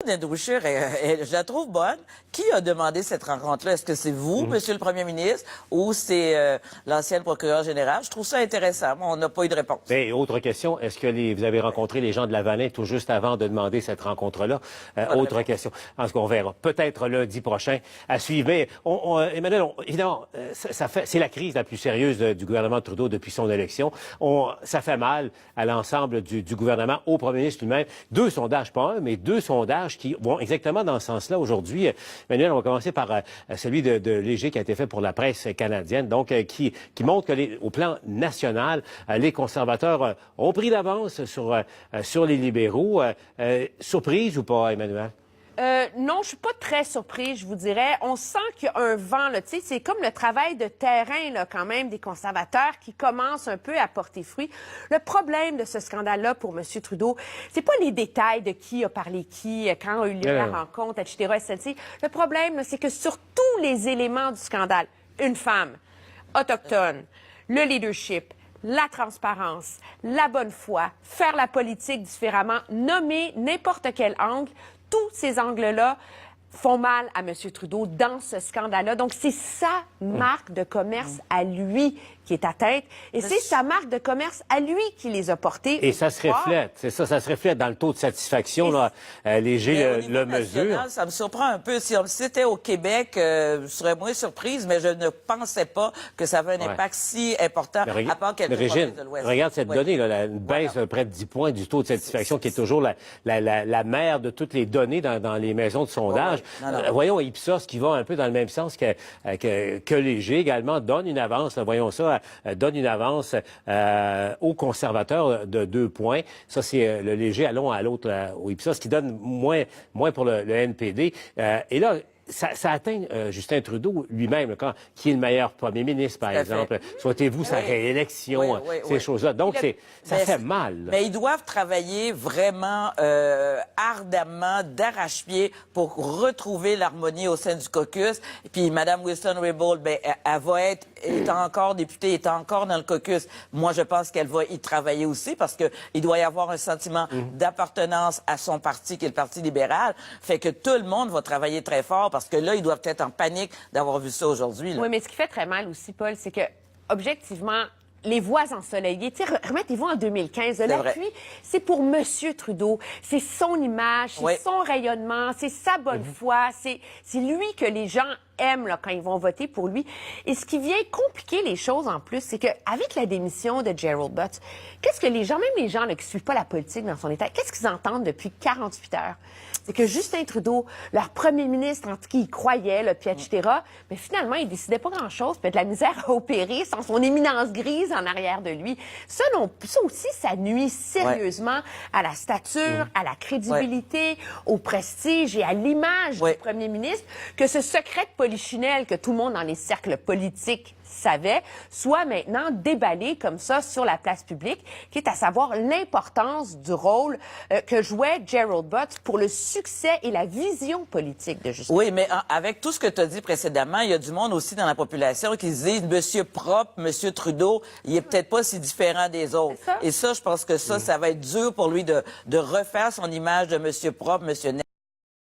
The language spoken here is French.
Desdoucher, je la trouve bonne. Qui a demandé cette rencontre-là? Est-ce que c'est vous, Monsieur le Premier ministre, ou c'est l'ancienne procureure générale? Je trouve ça intéressant. On n'a pas eu de réponse. Mais autre question, est-ce que vous avez rencontré les gens de la Vallée tout juste avant de demander cette rencontre-là? Autre question. En tout cas, on verra. Peut-être lundi prochain à suivre. Mais Emmanuel, évidemment, c'est la crise la plus sérieuse du gouvernement Trudeau depuis son élection. Ça fait mal à l'ensemble du gouvernement, au Premier ministre lui-même. Deux sondages, pas un, mais deux sondages qui vont exactement dans ce sens-là aujourd'hui. Emmanuel, on va commencer par celui de Léger qui a été fait pour la presse canadienne, donc qui montre que au plan national, les conservateurs ont pris d'avance sur les libéraux. Surprise ou pas, Emmanuel? Non, je suis pas très surprise, je vous dirais. On sent qu'il y a un vent, là. Tu sais, c'est comme le travail de terrain, là, quand même, des conservateurs qui commencent un peu à porter fruit. Le problème de ce scandale-là pour M. Trudeau, c'est pas les détails de qui a parlé qui, quand a eu lieu la rencontre, etc., etc. Le problème, là, c'est que sur tous les éléments du scandale, une femme autochtone, le leadership, la transparence, la bonne foi, faire la politique différemment, nommer n'importe quel angle, tous ces angles-là font mal à M. Trudeau dans ce scandale-là. Donc, c'est sa marque de commerce à lui qui est atteinte. Et c'est sa marque de commerce à lui qui les a portés. Et ça se reflète, c'est ça se reflète dans le taux de satisfaction. Là, Léger le mesure. Ça me surprend un peu. Si c'était au Québec, je serais moins surprise, mais je ne pensais pas que ça avait un impact si important, à part quelques provinces de l'Ouest. Regarde cette donnée, là, une baisse de près de 10 points du taux de satisfaction, qui est toujours la mère de toutes les données dans les maisons de sondage. Voyons, Ipsos, qui va un peu dans le même sens que Léger, également, donne une avance, là, voyons ça, donne une avance aux conservateurs de 2 points. Ça, c'est le Léger, allons à l'autre, au Ipsos, qui donne moins pour le NPD. Et là, ça atteint Justin Trudeau lui-même, qui est le meilleur premier ministre, par exemple. Souhaitez-vous sa réélection, ces choses-là. Donc, ça fait mal. Mais ils doivent travailler vraiment ardemment, d'arrache-pied, pour retrouver l'harmonie au sein du caucus. Et puis, Mme Wilson-Raybould, elle va étant encore députée, étant encore dans le caucus, moi, je pense qu'elle va y travailler aussi, parce qu'il doit y avoir un sentiment d'appartenance à son parti, qui est le Parti libéral. Fait que tout le monde va travailler très fort, parce que là, ils doivent être en panique d'avoir vu ça aujourd'hui. Oui, mais ce qui fait très mal aussi, Paul, c'est que, objectivement, les voix ensoleillées, remettez-vous en 2015, l'appui, c'est pour M. Trudeau, c'est son image, c'est son rayonnement, c'est sa bonne foi, c'est lui que les gens aiment là, quand ils vont voter pour lui. Et ce qui vient compliquer les choses en plus, c'est qu'avec la démission de Gerald Butts, qu'est-ce que les gens, même les gens là, qui suivent pas la politique dans son état, qu'est-ce qu'ils entendent depuis 48 heures? C'est que Justin Trudeau, leur premier ministre, en tout cas, il croyait, là, puis etc., mais finalement, il décidait pas grand-chose, puis de la misère à opérer sans son éminence grise en arrière de lui. Ça aussi, ça nuit sérieusement à la stature, à la crédibilité, au prestige et à l'image du premier ministre, que ce secret de polichinelle que tout le monde dans les cercles politiques savait, soit maintenant déballé comme ça sur la place publique, qui est à savoir l'importance du rôle que jouait Gerald Butts pour le succès et la vision politique de Justin. Oui, mais avec tout ce que tu as dit précédemment, il y a du monde aussi dans la population qui se dit Monsieur propre, Monsieur Trudeau, il est peut-être pas si différent des autres. Et ça, je pense que ça va être dur pour lui de refaire son image de Monsieur propre, Monsieur net.